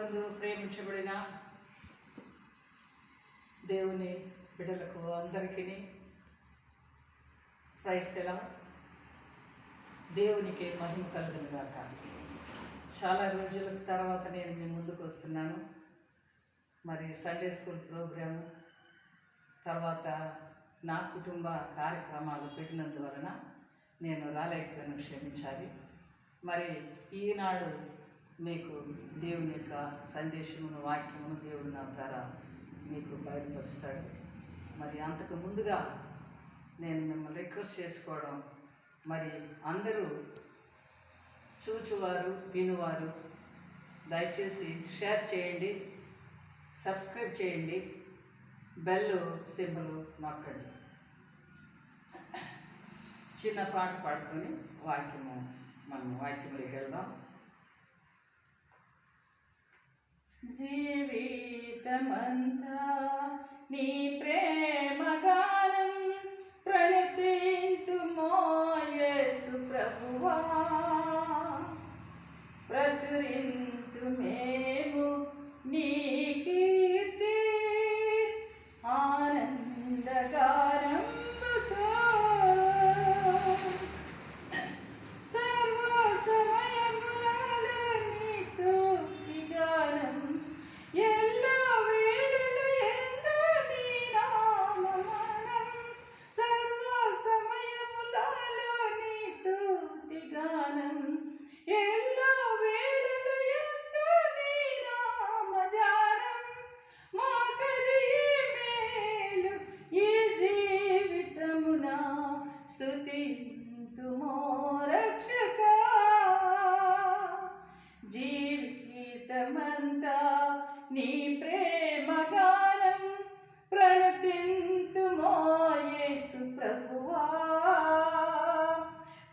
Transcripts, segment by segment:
ప్రభునందు ప్రేమించబడిన దేవుని బిడ్డలకు అందరికీ ప్రైజ్ ది లార్డ్. దేవునికి మహిమ కలుగును గాక. చాలా రోజుల తర్వాత నేను మీ ముందుకు వస్తున్నాను. మరి సండే స్కూల్ ప్రోగ్రాము తర్వాత నా కుటుంబ కార్యక్రమాలు పెట్టినందువలన నేను రాలేకపోయిన క్షమించాలి. మరి ఈనాడు మీకు దేవుని యొక్క సందేశమును వాక్యమును దేవుడు నా ద్వారా మీకు బయలుపరుస్తాడు. మరి అంతకు ముందుగా నేను మిమ్మల్ని రిక్వెస్ట్ చేసుకోవడం, మరి అందరూ చూచువారు వినువారు దయచేసి షేర్ చేయండి, సబ్స్క్రైబ్ చేయండి, బెల్ సింబల్ నొక్కండి. చిన్న పాట పాడుకొని మనం వాక్యంలోకి వెళ్దాం. జీవితమంతా నీ ప్రేమ గానం ప్రణతింతుమో యేసు ప్రభువా, ప్రచురింతుమేము నీ కీర్తి ఆనందగానంబుతో. సర్వ సమయములలో నీ స్తుతి గానం, ఎల్ల వేళల యందు నీ నామమనం. సర్వ సమయములలో నీ స్తుతి గానం, ఎల్ల వేళల యందు నీ నామధ్యానం. మాకది మేలు ఈ జీవితమున, స్తుతింతుమో రక్షకా. జీవితమంతా నీ ప్రేమ గానం ప్రణతింతుమో యేసు ప్రభువా,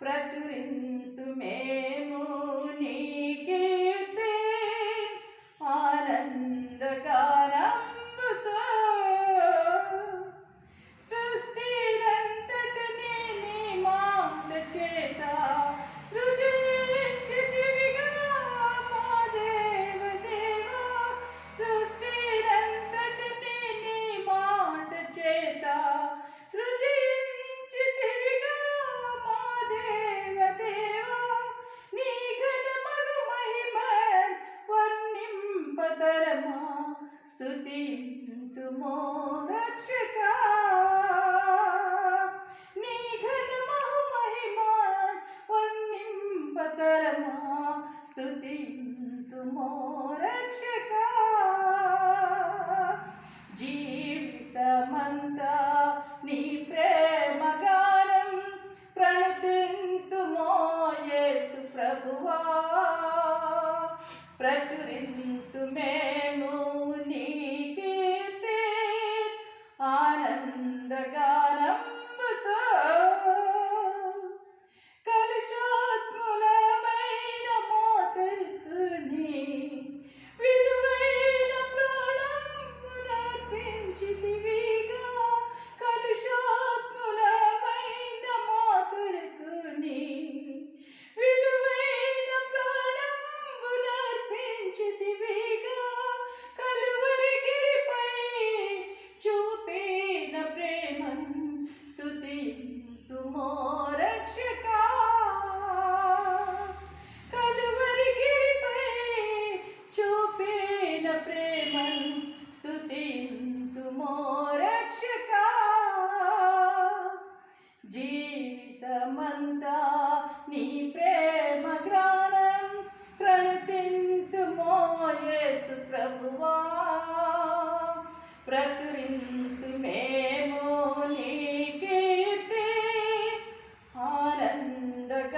ప్రచురింతుమేము నీ కీర్తి ఆనందగానంబుతో. సృష్టినంతటినీ నీ మాట చేత సృజించితివిగా మా దేవదేవా. సృష్టినంతటినీ నీ మాట చేత సృజించితివిగా మా దేవదేవా. నీ ఘన మగు మహిమన్ వర్ణింపతరమా, స్తుతింతుమో రక్షకా. నీ ఘన మగు మహిమన్ వర్ణింపతరమా, స్తుతింతుమో రక్షకా. జీవితమంతా నీ ప్రేమ గానం ప్రణతింతుమో యేసు ప్రభువా, ప్రచురింతుమేము నీ కీర్తి ఆనందగానంబుతో. కలుషాత్ములమైన మోకరుకుని విలువైన ప్రాణమునర్పించితివిగా. కలుషాత్ములమైన మోకరుకుని విలువైన ప్రాణమునర్పించితివిగా. కలువరి గిరిపై చూపిన ప్రేమన్ స్తుతింతుమో రక్షకా. కలువరి గిరిపై చూపిన ప్రేమన్ స్తుతింతుమో రక్షకా. జీవితమంతా నీ ప్రేమ గానం ప్రణతింతుమో యేసు ప్రభువా, ప్రచురింతుమేము నీ కీర్తి ఆనందగానంబుతో.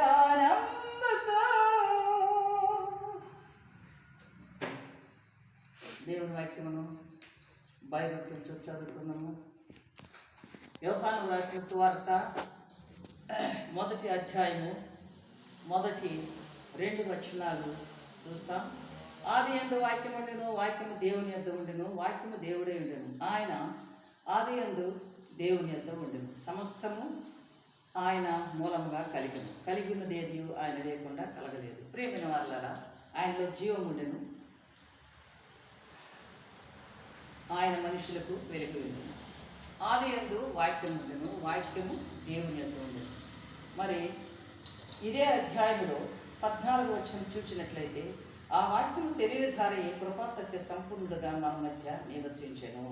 దేవుని వాక్యమును బైబిల్ చదువుకున్నాము. యోహాను రాసిన సువార్త 1వ అధ్యాయము 1 2 వచనాలు చూస్తాం. ఆదియందు వాక్యము ఉండెను, వాక్యము దేవుని యొద్ద ఉండెను, వాక్యము దేవుడే ఉండెను. ఆయన ఆదియందు దేవుని యొద్ద ఉండెను. సమస్తము ఆయన మూలముగా కలిగి ఉన్నదేది ఆయన లేకుండా కలగలేదు. ప్రియమైన వారలారా, ఆయనలో జీవం ఉండెను, ఆయన మనుషులకు వెలుగు. ఆది యందు వాక్యం ఉండెను, వాక్యము దేవుని యొద్ద ఉండెను. మరి ఇదే అధ్యాయంలో 14వ వచనం చూచినట్లయితే, ఆ వాక్యం శరీరధారి కృపాసత్య సంపూర్ణుడుగా మన మధ్య నివసించెను.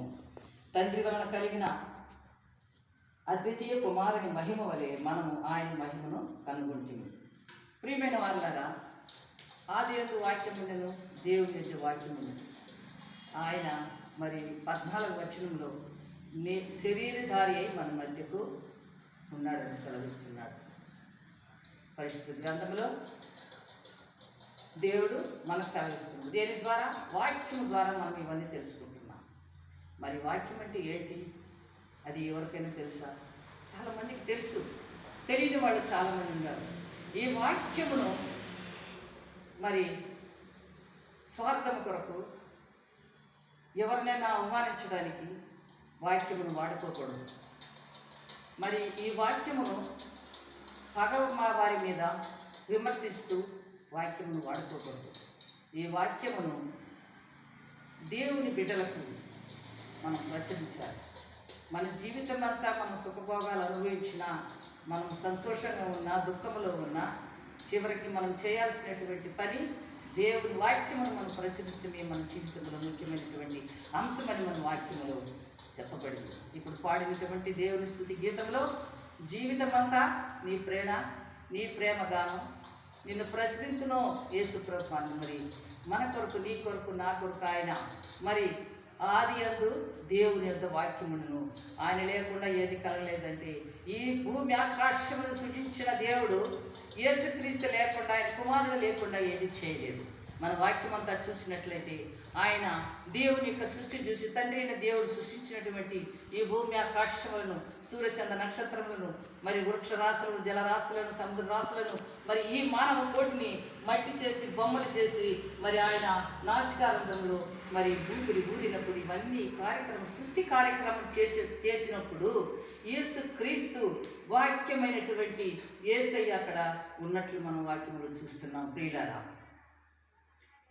తండ్రి వలన కలిగిన అద్వితీయ కుమారుని మహిమ వలె మనము ఆయన మహిమను కనుగొంటిమి. ప్రియమైన వారులారా, ఆది యందు వాక్యం ఉండెను, దేవుని యొద్ద వాక్యం ఉండెను. ఆయన మరి 14వ వచనంలో శరీరధారి అయి మన మధ్యకు ఉన్నాడని సెలవిస్తున్నాడు. పరిశుద్ధ గ్రంథంలో దేవుడు మనకు సెలవిస్తున్నాడు. దేని ద్వారా? వాక్యం ద్వారా మనం ఇవన్నీ తెలుసుకుంటున్నాం. మరి వాక్యం అంటే ఏంటి? అది ఎవరికైనా తెలుసా? చాలామందికి తెలుసు, తెలియని వాళ్ళు చాలామంది ఉన్నారు. ఈ వాక్యమును మరి స్వార్థం కొరకు ఎవరినైనా అవమానించడానికి వాక్యమును వాడుకోకూడదు. మరి ఈ వాక్యమును వారి మీద విమర్శిస్తూ వాక్యమును వాడుకోకూడదు. ఈ వాక్యమును దేవుని బిడ్డలకు మనం ప్రచురించాలి. మన జీవితం అంతా మనం సుఖభోగాలు అనుభవించినా, మనం సంతోషంగా ఉన్నా, దుఃఖంలో ఉన్నా, చివరికి మనం చేయాల్సినటువంటి పని దేవుని వాక్యమును మనం ప్రచురితమే మన జీవితంలో ముఖ్యమైనటువంటి అంశమని మన వాక్యములో చెప్పబడింది. ఇప్పుడు పాడినటువంటి దేవుని స్తుతి గీతంలో జీవితం అంతా నీ ప్రేమ గానం, నిన్ను ప్రశ్నించునో యేసు ప్రభువాన్ని. మరి మన కొరకు, నీ కొరకు, నా కొరకు ఆయన మరి ఆది యందు దేవుని యొద్ద వాక్యమును, ఆయన లేకుండా ఏది కలగలేదంటే ఈ భూమి ఆకాశమును సృజించిన దేవుడు యేసుక్రీస్తు లేకుండా, ఆయన కుమారుడు లేకుండా ఏది చేయలేదు. మన వాక్యం అంతా చూసినట్లయితే ఆయన దేవుని యొక్క సృష్టి చూసి, తండ్రి అయిన దేవుడు సృష్టించినటువంటి ఈ భూమి ఆకాశములను, సూర్యచంద్ర నక్షత్రములను, మరి వృక్షరాశులను, జలరాశులను, సముద్ర రాశులను, మరి ఈ మానవ కోటిని మట్టి చేసి, బొమ్మలు చేసి, మరి ఆయన నాసికారంభంలో మరి ఊరినప్పుడు ఇవన్నీ సృష్టి కార్యక్రమం చేసినప్పుడు యేసుక్రీస్తు వాక్యమైనటువంటి యేసయ్య అక్కడ ఉన్నట్లు మనం వాక్యములు చూస్తున్నాం. ప్రియులారా,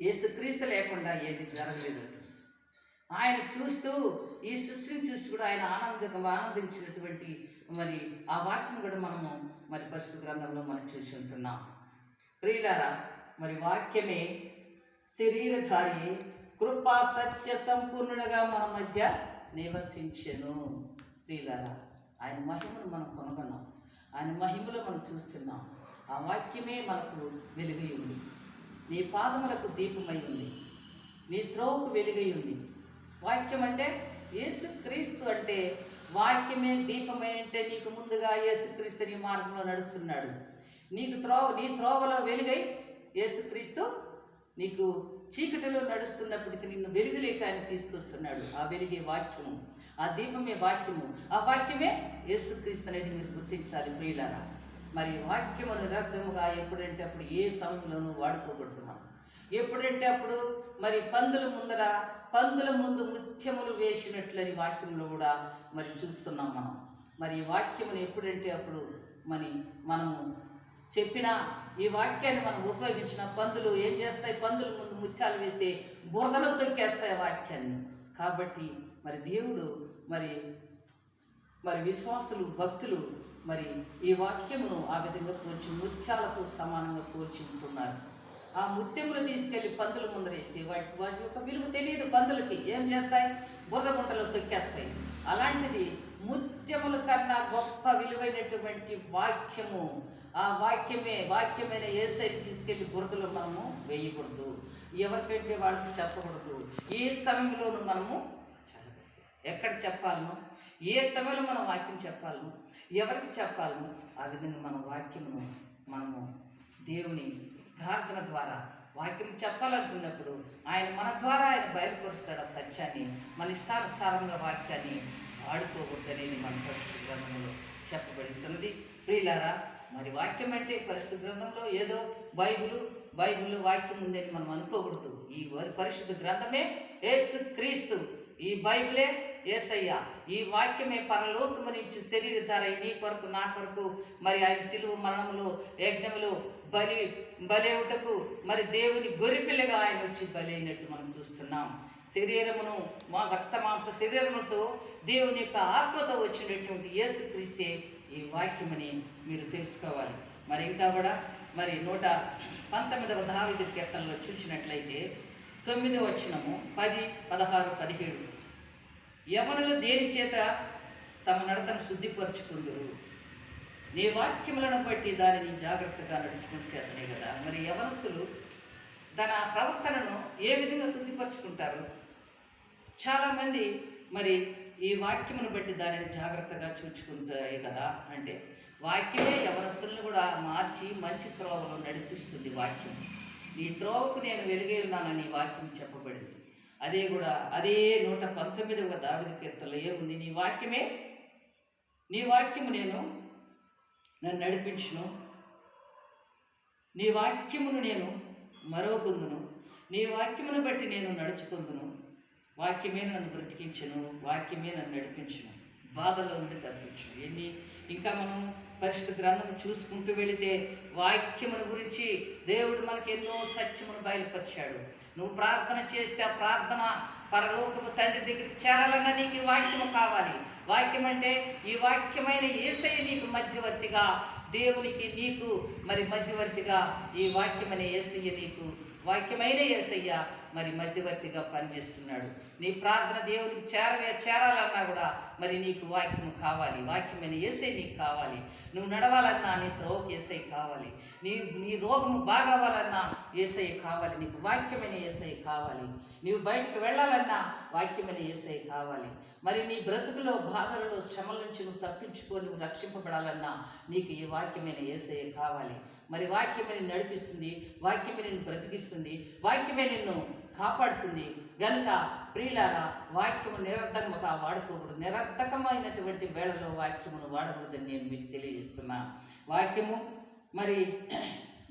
యేసుక్రీస్తు లేకుండా ఏది జరగలేదంట. ఆయన చూస్తూ, ఈ సృష్టిని చూసి కూడా ఆయన ఆనందించినటువంటి మరి ఆ వాక్యం కూడా మనము మరి పరిశుద్ధ గ్రంథంలో మనం చూసి ఉంటున్నాం. ప్రియులారా, మరి వాక్యమే శరీరధారి కృపా సత్య సంపూర్ణుడుగా మన మధ్య నివసించెను. ప్రియులారా, ఆయన మహిమను మనం కనుగొన్నాం, ఆయన మహిమలో మనం చూస్తున్నాం. ఆ వాక్యమే మనకు వెలుగై ఉంది, నీ పాదములకు దీపమై ఉంది, నీ త్రోవకు వెలుగై ఉంది. వాక్యం అంటే యేసుక్రీస్తు. అంటే వాక్యమే దీపమై అంటే నీకు ముందుగా యేసుక్రీస్తు నీ మార్గంలో నడుస్తున్నాడు. నీ త్రోవలో వెలుగై యేసుక్రీస్తు నీకు చీకటిలో నడుస్తున్నప్పటికీ నిన్ను వెలుగులేక ఆయన తీసుకొస్తున్నాడు. ఆ వెలుగే వాక్యము, ఆ దీపమే వాక్యము, ఆ వాక్యమే యేసుక్రీస్తు అనేది మీరు గుర్తించాలి. ప్రియులారా, మరి వాక్యము నిరర్ధముగా ఎప్పుడంటే అప్పుడు ఏ సమయంలోనూ వాడుకోబడుతున్నాం. ఎప్పుడంటే అప్పుడు మరి పందుల ముందు ముత్యములు వేసినట్లని వాక్యంలో కూడా మరి చూస్తున్నాం మనం. మరి ఈ వాక్యమును ఎప్పుడంటే అప్పుడు మనము చెప్పిన ఈ వాక్యాన్ని మనం ఉపయోగించిన పందులు ఏం చేస్తాయి? పందుల ముందు ముత్యాలు వేస్తే బురదలో తొక్కేస్తాయి వాక్యాన్ని. కాబట్టి మరి దేవుడు మరి విశ్వాసులు, భక్తులు మరి ఈ వాక్యమును ఆ విధంగా పోల్చి ముత్యాలతో సమానంగా పోల్చి ఉంటున్నారు. ఆ ముత్యములు తీసుకెళ్ళి పందుల ముందరేస్తే వాటి యొక్క విలువ తెలియదు. పందులకి ఏం చేస్తాయి? బురద గుంటలో తొక్కేస్తాయి. అలాంటిది ముత్యముల కన్నా గొప్ప విలువైనటువంటి వాక్యము, ఆ వాక్యమైన యేసయ్యని తీసుకెళ్ళి బురదలో మనము వేయకూడదు. ఎవరికంటే వాళ్ళకి చెప్పకూడదు. ఏ సమయంలోనూ మనము ఎక్కడ చెప్పాలను, ఏ సమయంలో మనం వాక్యం చెప్పాలను, ఎవరికి చెప్పాలను, ఆ విధంగా మన వాక్యమును మనము దేవుని ప్రార్థన ద్వారా వాక్యం చెప్పాలనుకున్నప్పుడు ఆయన మన ద్వారా ఆయన బయలుపరుస్తాడు ఆ సత్యాన్ని. మన ఇష్టానుసారంగా వాక్యాన్ని వాడుకోకూడదు అనేది మన పరిశుద్ధ గ్రంథంలో చెప్పబడుతున్నది. ప్రియులారా, మరి వాక్యం అంటే పరిశుద్ధ గ్రంథంలో ఏదో బైబిల్లో వాక్యం ఉందని మనం అనుకోకూడదు. ఈ పరిశుద్ధ గ్రంథమే యేసుక్రీస్తు, ఈ బైబిలే యేసయ్య, ఈ వాక్యమే పరలోకము నుంచి శరీరధారై నీ కొరకు, నా కొరకు మరి ఆయన సిలువ మరణములో, యజ్ఞములో బలి బలేవుటకు మరి దేవుని గొర్రెపిల్లగా ఆయన వచ్చి బలి అయినట్టు మనం చూస్తున్నాం. శరీరమును మా రక్త మాంస శరీరముతో దేవుని యొక్క ఆత్మతో వచ్చినటువంటి యేసుక్రీస్తే ఈ వాక్యమని మీరు తెలుసుకోవాలి. మరి ఇంకా కూడా మరి 119వ దావీదు కీర్తనలో చూసినట్లయితే 9వ వచనము 10, 16, 17 యవనులు దేని చేత తమ నడతను శుద్ధిపరుచుకుందురు, నీ వాక్యములను బట్టి దానిని జాగ్రత్తగా నడుచుకుని చేతనే కదా. మరి యవనస్తులు తన ప్రవర్తనను ఏ విధంగా శుద్ధిపరుచుకుంటారు? చాలామంది మరి ఈ వాక్యమును బట్టి దానిని జాగ్రత్తగా చూచుకుంటాయి కదా. అంటే వాక్యమే యవనస్తులను కూడా మార్చి మంచి త్రోవలో నడిపిస్తుంది. వాక్యం ఈ త్రోవకు నేను వెలుగై ఉన్నానని వాక్యం చెప్పబడింది. అదే 119వ దావీదు కీర్తనలో ఏముంది? నీ వాక్యము నన్ను నడిపించును, నీ వాక్యమును నేను మరొకుందును, నీ వాక్యమును బట్టి నేను నడుచుకుందును, వాక్యమే నన్ను బ్రతికించును, వాక్యమే నన్ను నడిపించును, బాధలో ఉండి తప్పించును. ఇంకా మనం పరిశుద్ధ గ్రంథం చూసుకుంటూ వెళితే వాక్యమును గురించి దేవుడు మనకి ఎన్నో సత్యమును బయలుపరిచాడు. నువ్వు ప్రార్థన చేస్తే ఆ ప్రార్థన పరలోకపు తండ్రి దగ్గరికి చేరాలన్నా నీకు ఈ వాక్యము కావాలి. వాక్యం అంటే ఈ వాక్యమైన యేసయ్య నీకు మధ్యవర్తిగా, దేవునికి నీకు మరి మధ్యవర్తిగా ఈ వాక్యమైన యేసయ్య నీకు వాక్యమైన యేసయ్య మరి మధ్యవర్తిగా పనిచేస్తున్నాడు. నీ ప్రార్థన దేవునికి చేరాలన్నా కూడా మరి నీకు వాక్యము కావాలి. వాక్యమైన యేసయ్య నీకు కావాలి. నువ్వు నడవాలన్నా నీ త్రోవకు యేసయ్య కావాలి. నీ రోగము బాగవ్వాలన్నా యేసయ్య కావాలి. నీకు వాక్యమైన యేసయ్య కావాలి. నీవు బయటకు వెళ్ళాలన్నా వాక్యమైన యేసయ్య కావాలి. మరి నీ బ్రతుకులో బాధలలో శ్రమల నుంచి నువ్వు తప్పించుకొని నువ్వు రక్షింపబడాలన్నా నీకు ఈ వాక్యమైన యేసయ్య కావాలి. మరి వాక్యమే నిన్ను నడిపిస్తుంది, వాక్యమే నిన్ను బ్రతికిస్తుంది, వాక్యమే నిన్ను కాపాడుతుంది. గనుక ప్రియులారా, వాక్యము నిరర్ధకముగా వాడుకోకూడదు. నిరర్ధకమైనటువంటి వేళలో వాక్యమును వాడకూడదని నేను మీకు తెలియజేస్తున్నాను. వాక్యము మరి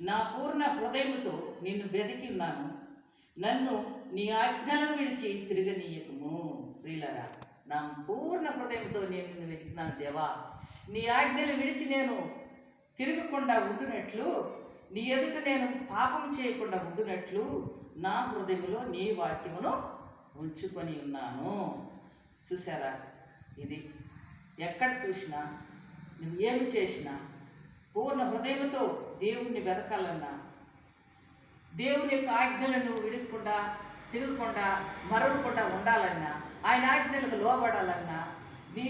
నా పూర్ణ హృదయముతో నిన్ను వెతికి ఉన్నాను, నన్ను నీ ఆజ్ఞలను విడిచి తిరగనీయకము. ప్రియులారా, నా పూర్ణ హృదయంతో నేను నిన్ను వెతికినాను దేవా, నీ ఆజ్ఞలు విడిచి నేను తిరగకుండా ఉండునట్లు, నీ ఎదుట నేను పాపం చేయకుండా ఉండునట్లు నా హృదయంలో నీ వాక్యమును ఉంచుకొని ఉన్నాను. చూసారా, ఇది ఎక్కడ చూసినా నువ్వు ఏమి చేసినా పూర్ణ హృదయంతో దేవుణ్ణి వెతకాలన్నా, దేవుని యొక్క ఆజ్ఞలను విడకుండా తిరగకుండా మరవకుండా ఉండాలన్నా, ఆయన ఆజ్ఞలకు లోబడాలన్నా, నీ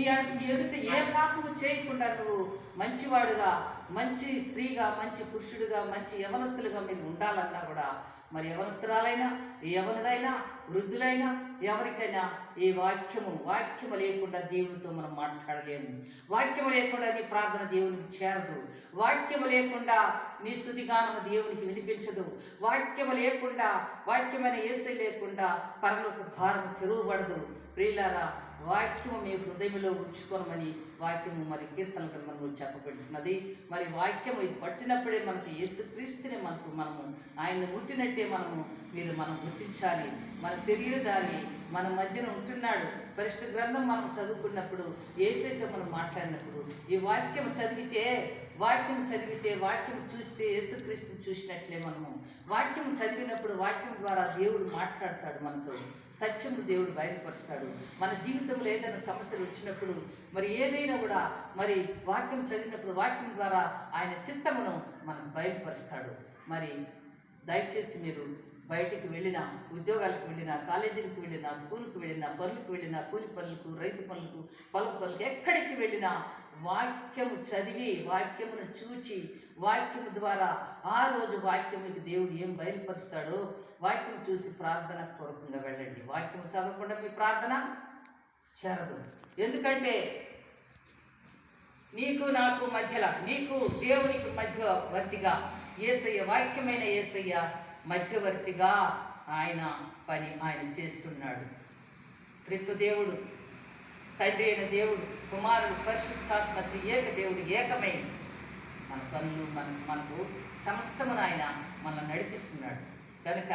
ఎదుట ఏ పాపము చేయకుండా నువ్వు మంచివాడుగా, మంచి స్త్రీగా, మంచి పురుషుడిగా, మంచి యవనస్తులుగా మీరు ఉండాలన్నా కూడా మరి యవనస్తురాలైనా యవనుడైనా వృద్ధులైనా ఎవరికైనా ఈ వాక్యము లేకుండా దేవునితో మనం మాట్లాడలేము. వాక్యము లేకుండా నీ ప్రార్థన దేవునికి చేరదు. వాక్యము లేకుండా నీ స్తుతిగానము దేవునికి వినిపించదు. వాక్యము లేకుండా, వాక్యమైన యేసయ్య లేకుండా పరలోక భారం తెరువబడదు. ప్రియులారా, వాక్యము మీ హృదయంలో ఉంచుకోనమని వాక్యము మరి కీర్తన గ్రంథంలో చెప్పబడుతున్నది. మరి వాక్యము ఇది పట్టినప్పుడే మనకు యేసుక్రీస్తుని మనము ఆయన్ని ముట్టినట్టే మనం గుర్తించాలి. మన శరీరధారి మన మధ్యన ఉంటున్నాడు. పరిశుద్ధ గ్రంథం మనం చదువుకున్నప్పుడు, యేసయ్యతో మనం మాట్లాడినప్పుడు, ఈ వాక్యం చదివితే వాక్యం చూస్తే యేసుక్రీస్తుని చూసినట్లే. వాక్యం చదివినప్పుడు వాక్యం ద్వారా దేవుడు మాట్లాడతాడు మనతో, సత్యము దేవుడు బయలుపరుస్తాడు. మన జీవితంలో ఏదైనా సమస్యలు వచ్చినప్పుడు మరి ఏదైనా కూడా మరి వాక్యం చదివినప్పుడు వాక్యం ద్వారా ఆయన చిత్తమును మనకు బయలుపరుస్తాడు. మరి దయచేసి మీరు బయటికి వెళ్ళినా, ఉద్యోగాలకు వెళ్ళినా, కాలేజీలకు వెళ్ళినా, స్కూల్కి వెళ్ళినా, పనులకు వెళ్ళినా, కూలి పనులకు, రైతు పనులకు, పొలం పనులకు, ఎక్కడికి వెళ్ళినా వాక్యము చదివి, వాక్యమును చూచి, వాక్యము ద్వారా ఆ రోజు వాక్యముకి దేవుడు ఏం బయలుపరుస్తాడో వాక్యం చూసి ప్రార్థన పూర్వకంగా వెళ్ళండి. వాక్యం చదవకుండా మీ ప్రార్థన చేరదు. ఎందుకంటే నీకు నాకు మధ్యలో, నీకు దేవునికి మధ్యవర్తిగా యేసయ్య, వాక్యమైన యేసయ్య మధ్యవర్తిగా ఆయన చేస్తున్నాడు. త్రిత్వ దేవుడు, తండ్రి అయిన దేవుడు, కుమారుడు, పరిశుద్ధాత్మ, త్రియేక దేవుడు ఏకమై మన పనులు మనకు సమస్తమును ఆయన మనల్ని నడిపిస్తున్నాడు. కనుక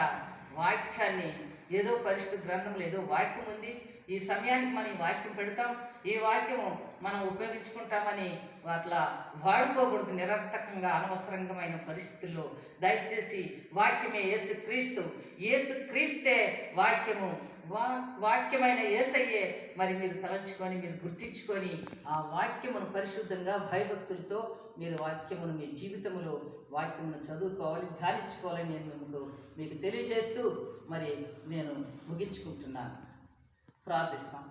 వాక్యాన్ని ఏదో పరిశుద్ధ గ్రంథంలో ఏదో వాక్యం ఉంది, ఈ సమయానికి మనం ఈ వాక్యం పెడతాం, ఈ వాక్యము మనం ఉపయోగించుకుంటామని అట్లా వాడుకోకూడదు నిరర్థకంగా అనవసరంగమైన పరిస్థితుల్లో. దయచేసి వాక్యమే యేసుక్రీస్తు, యేసుక్రీస్తే వాక్యము, వాక్యమైన యేసయ్యే మరి మీరు తలంచుకొని, మీరు గుర్తించుకొని ఆ వాక్యమును పరిశుద్ధంగా భయభక్తులతో మీరు వాక్యమును మీ జీవితంలో వాక్యమును చదువుకోవాలి, ధ్యానించుకోవాలని నేను మీకు తెలియజేస్తూ మరి నేను ముగించుకుంటున్నాను. ప్రార్థిస్తాం.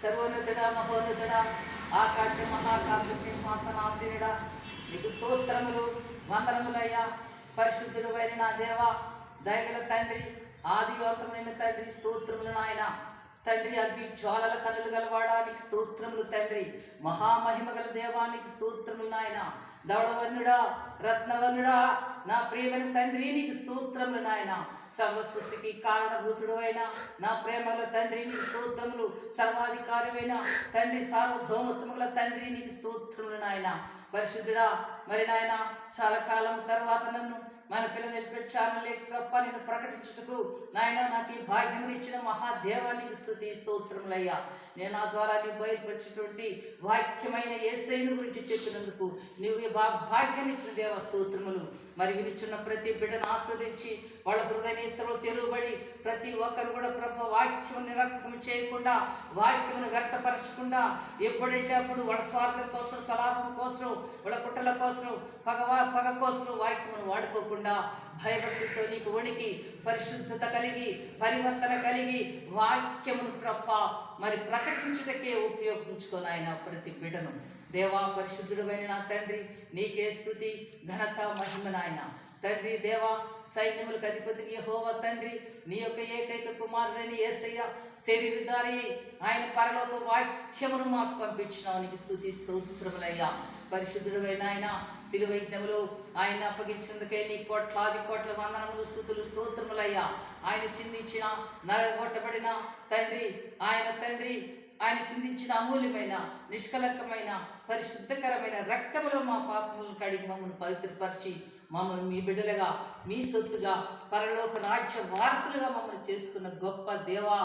సర్వోన్నతుడా, మహోన్నతుడా, ఆకాశ మహాకాశ సింహాసనాసీనుడా, నీకు స్తోత్రములు, వందనములయ్యా. పరిశుద్ధుడు అయిన నా దేవ, దయగల తండ్రి, ఆది అంతమైన తండ్రి, స్తోత్రములు నాయన. తండ్రి, అగ్ని జ్వాలల కనులు గలవాడా నీకు స్తోత్రములు తండ్రి. మహామహిమ గల దేవానికి స్తోత్రములు నాయన. ధవళవర్ణుడా, రత్నవర్ణుడా, నా ప్రియమైన తండ్రి నీకు స్తోత్రములు నాయన. సర్వ సృష్టికి కారణభూతుడు అయిన నా ప్రేమల తండ్రి నీకు స్తోత్రములు. సర్వాధికారమైన తండ్రి, సార్వభౌమత్వముల తండ్రి నీకు స్తోత్రములు నాయన. పరిశుద్ధుడా, మరి నాయన చాలా కాలం తర్వాత నన్ను మన ఫిలదెల్ఫియా ఛానల్ గొప్ప నేను ప్రకటించుటకు నాయన నాకు ఈ భాగ్యం ఇచ్చిన మహాదేవానికి స్తుతి స్తోత్రములయ్యా. నేను ఆ ద్వారా నీ బయలుపరిచినటువంటి వాక్యమైన యేసయ్యను గురించి చెప్పినందుకు నీవు ఈ భాగ్యాన్ని ఇచ్చిన దేవ స్తోత్రములు. మరి వినిచున్న ప్రతి బిడ్డను ఆస్వాదించి వాళ్ళ హృదయ నేత్రలు తెరువబడి ప్రతి ఒక్కరు కూడా ప్రభు వాక్యం నిరర్థకం చేయకుండా, వాక్యమును వ్యర్థపరచకుండా, ఎప్పుడంటే అప్పుడు వాళ్ళ స్వార్థం కోసం, సలాపం కోసం, వాళ్ళ కుట్రల కోసం, పగ కోసం వాక్యమును వాడుకోకుండా భయభక్తితో నీకు వణికి పరిశుద్ధత కలిగి పరివర్తన కలిగి వాక్యమును మరి ప్రకటించుటకే ఉపయోగించుకొని ఆయన ప్రతి బిడ్డను. దేవా, పరిశుద్ధుడు అయిన నా తండ్రి నీకే స్తుతి, ఘనత, మహిమ నాయన. తండ్రి దేవా, సైన్యములకు అధిపతి యెహోవా తండ్రి, నీ యొక్క ఏకైక కుమారుడైన యేసయ్య శరీరధారి ఆయన పరలోక వాక్యమును మాకు పంపించినావు, నీకు స్తుతి స్తోత్రములయ్యా. పరిశుద్ధుడు అయిన ఆయన శిలువ యజ్ఞములో ఆయన అప్పగించేందుకే నీ కోట్ల వందనములు, స్తుతులు, స్తోత్రములయ్యా. ఆయన చిందించిన నరగొట్టబడిన తండ్రి, ఆయన చిందించిన అమూల్యమైన నిష్కలంకమైన పరిశుద్ధకరమైన రక్తములో మా పాపములను కడిగి మమ్మల్ని పవిత్రపరిచి మమ్మల్ని మీ బిడ్డలుగా, మీ సొత్తుగా, పరలోక రాజ్య వారసులుగా మమ్మల్ని చేసుకున్న గొప్ప దేవా,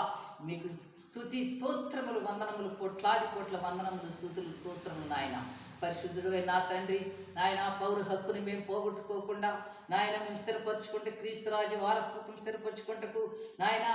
మీకు స్తుతి స్తోత్రములు, వందనములు, కోట్ల వందనములు, స్తుతులు, స్తోత్రములు నాయన. పరిశుద్ధుడు నా తండ్రి, నాయన పౌర హక్కుని మేము పోగొట్టుకోకుండా నాయన మేము స్థిరపరచుకుంటే, క్రీస్తు రాజు వారసత్వం స్థిరపరచుకుంటకు నాయన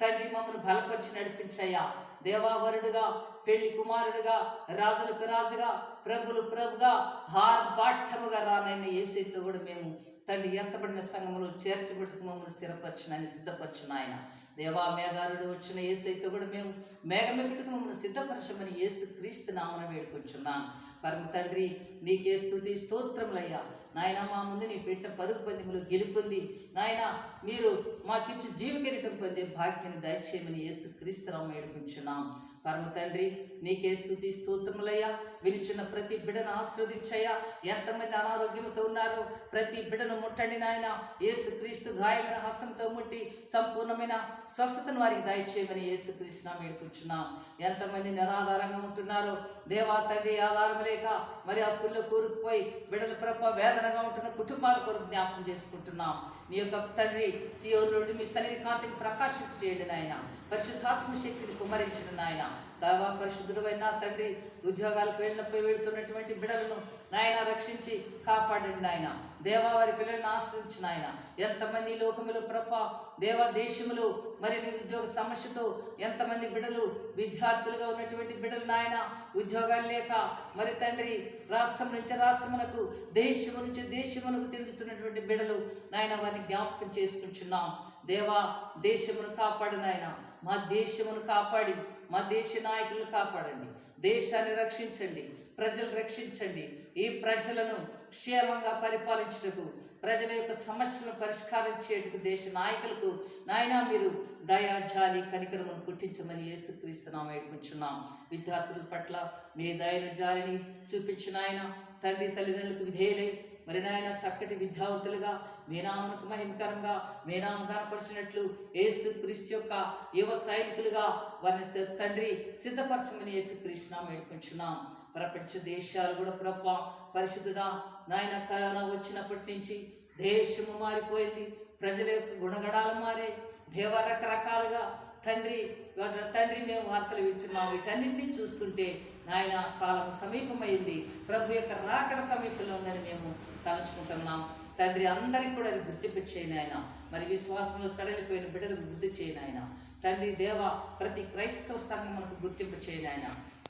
తండ్రి మమ్మల్ని బలపరిచి నడిపించయ్యా. దేవావరుడుగా, పెళ్లి కుమారుడుగా, రాజులకు రాజుగా, ప్రభుగా, హార్బాఠముగా రానైన యేసయ్యతో కూడా మేము తండ్రి ఎంతబడిన సంఘములో చేర్చబట్టుకు మమ్మల్ని స్థిరపరచునని సిద్ధపరచును ఆయన. దేవా, మేఘారుడు వచ్చిన యేసయ్యతో కూడా మేము మేఘమెగుటకు మమ్మల్ని సిద్ధపరచమని యేసుక్రీస్తు నామమున వేడుకొంచున్నాం. పరమ తండ్రి నీకే స్తుతి స్తోత్రములయ్యా. నాయన మా ముందు నీ పెట్టిన పరుగు పందెములు గెలుపొంది నాయన మీరు మాకిచ్చి జీవకిరీటం పొందే భాగ్యాన్ని దయచేయమని యేసుక్రీస్తు నామమున వేడుకొంచున్నాం. పరమ తండ్రి నీకే స్తుతి స్తోత్రములయ్యా. వినిచున్న ప్రతి బిడ్డను ఆశీర్వదించయ్యా. ఎంతమంది అనారోగ్యంతో ఉన్నారో ప్రతి బిడ్డను ముట్టండి నాయన. యేసుక్రీస్తు గాయమైన హస్తంతో ముట్టి సంపూర్ణమైన స్వస్థతను వారికి దయచేయమని యేసుక్రీస్తు నామమున వేడుకొంచున్నాం. ఎంతమంది నిరాధారంగా ఉంటున్నారో దేవా తండ్రి, ఆధారం లేక మరి అప్పుల్లో కూరుకుపోయి బిడ్డల వేదనగా ఉంటున్న కుటుంబాల కొరకు జ్ఞాపకం చేసుకుంటున్నాం. నీ యొక్క తండ్రి సియోను నుండి మీ సన్నిధి కాంతిని ప్రకాశింప చేయండి నాయన. పరిశుద్ధాత్మ శక్తిని కుమరించిన నాయన. దేవా, పరిశుద్ధుడు అయిన తండ్రి, ఉద్యోగాలకు వెళ్తున్నటువంటి బిడ్డలను నాయన రక్షించి కాపాడండి నాయన. దేవా, వారి పిల్లలను ఆశ్రయించిన ఆయన. ఎంతమంది లోకములు దేవా దేశములు మరి నిరుద్యోగ సమస్యతో ఎంతమంది బిడ్డలు విద్యార్థులుగా ఉన్నటువంటి బిడ్డలు నాయన ఉద్యోగాలు లేక మరి తండ్రి రాష్ట్రం నుంచి రాష్ట్రమునకు, దేశము నుంచి దేశమునకు తిరుగుతున్నటువంటి బిడ్డలు నాయన వారిని జ్ఞాపకం చేసుకుంటున్నాం. దేవా, దేశమును కాపాడు నాయన. మా దేశమును కాపాడి మా దేశ నాయకులను కాపాడండి. దేశాన్ని రక్షించండి, ప్రజలు రక్షించండి. ఈ ప్రజలను క్షేమంగా పరిపాలించుటకు, ప్రజల యొక్క సమస్యలను పరిష్కారం చేయటకు దేశ నాయకులకు నాయన మీరు దయా, జాలి, కనికరమును పుట్టించమని యేసుక్రీస్తు నామమున వేడుకొంచున్నాం. విద్యార్థుల పట్ల మీ దయను, జాలిని చూపించిన ఆయన తండ్రి తల్లిదండ్రులకు విధేయులై మరి నాయన చక్కటి విద్యావంతులుగా మీ నామమునకు మహిమకరంగా మీ నామం కనపరిచినట్లు యేసుక్రీస్తు యొక్క యువ సైనికులుగా వారిని తండ్రి సిద్ధపరచమని యేసుక్రీస్తు నామమున వేడుకొంచున్నాం. ప్రపంచ దేశాలు కూడా ప్రభా పరిశుద్ధుడా నాయన కరోనా వచ్చినప్పటి నుంచి దేశము మారిపోయింది, ప్రజల యొక్క గుణగణాలు మారాయి దేవ. రకరకాలుగా తండ్రి మేము వార్తలు వింటున్నాం, వీటన్నింటినీ చూస్తుంటే నాయన కాలం సమీపమైంది, ప్రభు యొక్క రాకడ సమీపంలో ఉందని మేము తలుచుకుంటున్నాం తండ్రి. అందరికీ కూడా అది గుర్తింపు చేయను ఆయన, మరి విశ్వాసంలో సడలిపోయిన బిడ్డలకు గుర్తు చేయను ఆయన తండ్రి. దేవ ప్రతి క్రైస్తవ సంఘం మనకు గుర్తింపు చేయను ఆయన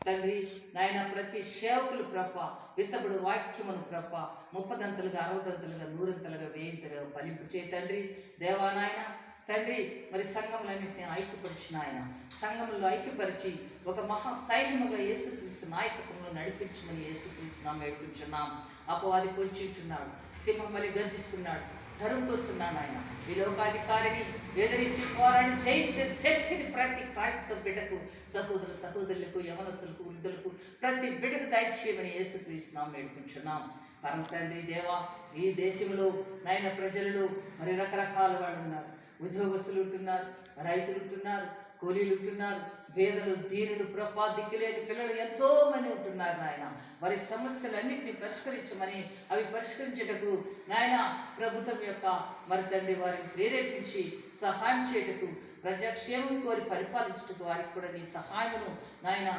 తండ్రి. నాయన ప్రతి సేవకులు ప్రభ విత్తబడు వాక్యమును ప్రభ 30 దంతలుగా 60 దంతలుగా 100 దంతలుగా 1000 ఫలింపు చేయ తండ్రి. దేవా నాయన తండ్రి మరి సంఘములన్నింటినీ ఐక్యపరిచిన ఆయన, సంఘంలో ఐక్యపరిచి ఒక మహాసైన్యముగా యేసుక్రీస్తు నాయకత్వంలో నడిపించమని యేసుక్రీస్తు వేడుకుంటున్నాం. అపవాది పొంచుంటున్నాడు, సింహం వలె గర్జిస్తున్నాడు, ధరుముకొస్తున్నాడు ఆయన. ఈ లోకాధికారిని ఎదిరించి పోరాడి జయించే శక్తిని ప్రతి క్రైస్తవ బిడ్డకు, సహోదరులకు, యవనస్తులకు, వృద్ధులకు ప్రతి బిడ్డకు దయచేయమని యేసుక్రీస్తు వేడుకుంటున్నాం. పరమ తండ్రి దేవా, ఈ దేశంలో నాయన ప్రజలలో మరి రకరకాల వాళ్ళు ఉన్నారు. ఉద్యోగస్తులు ఉంటున్నారు, రైతులు ఉంటున్నారు, కూలీలు ఉంటున్నారు, పేదలు, దీనులు, ప్రభా దిక్కులేని పిల్లలు ఎంతో మంది ఉంటున్నారు నాయన. వారి సమస్యలన్నింటినీ పరిష్కరించమని, అవి పరిష్కరించేటకు నాయన ప్రభుత్వం యొక్క మరి తండ్రి వారిని ప్రేరేపించి సహాయం చేయటకు, ప్రజాక్షేమం కోరి పరిపాలించుటకు వారికి కూడా నీ సహాయమును నాయన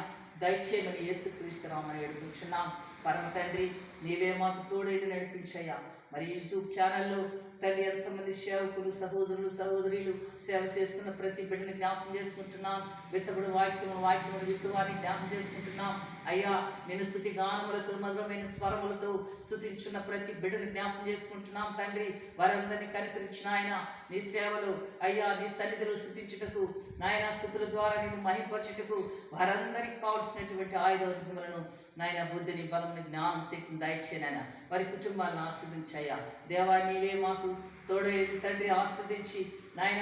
దయచేయమని యేసుక్రీస్తునామని వేడుకుంటున్నాం. పరమ తండ్రి నీవే మాకు తోడైన నడిపించయ్యా. మరి యూట్యూబ్ ఛానల్లో తండ్రి ఎంతమంది సేవకులు, సహోదరులు, సహోదరులు సేవ చేస్తున్న ప్రతి బిడ్డని జ్ఞాపకం చేసుకుంటున్నాం. విత్తబడు వాక్యమును విత్తువారిని జ్ఞాపకం చేసుకుంటున్నాం. అయ్యా నేను స్తుతి గానములతో మధురమైన స్వరములతో స్తుతించున్న ప్రతి బిడ్డని జ్ఞాపకం చేసుకుంటున్నాం తండ్రి. వారందరినీ కనికరించిన ఆయన నీ సేవలు అయ్యా నీ సన్నిధిలో స్తుతించుటకు, నాయన స్తుతుల ద్వారా నేను మహిమపరచుటకు వారందరికీ కావాల్సినటువంటి ఆయుధములను నాయన బుద్ధిని, బలముని, జ్ఞానం, శక్తిని దయచేయనైనా వారి కుటుంబాలను ఆస్వాదించాయా. దేవా నీవే మాకు తోడే తండ్రి, ఆస్వాదించి నాయన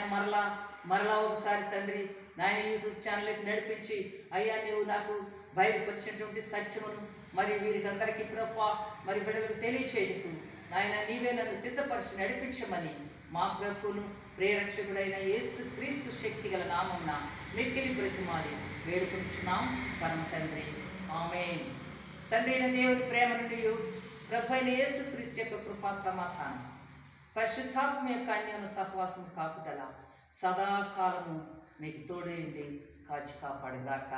మరలా ఒకసారి తండ్రి నాయన యూట్యూబ్ ఛానల్కి నడిపించి అయ్యా నీవు నాకు బయలుపరిచినటువంటి సత్యమును మరి వీరికి అందరికీ ప్రభా మరి బిడ్డలకు తెలియచేయటకు నాయన నీవే నన్ను సిద్ధపరిచి నడిపించమని మా ప్రభువును ప్రేరక్షకుడైన యేసుక్రీస్తు శక్తి గల నామమున మిక్కిలి బ్రతిమాలి వేడుకుంటున్నాం పరమ తండ్రి. ఆమేన్. తండ్రి అయిన దేవుని ప్రేమ నుండి, ప్రభు అయిన యేసుక్రీస్తు యొక్క కృపా సమాధానం, పరిశుద్ధాత్మ యొక్క అన్యోన్య సహవాసం కాపుదల సదాకాలము మీకు తోడైంది కాచి కాపాడుగాక.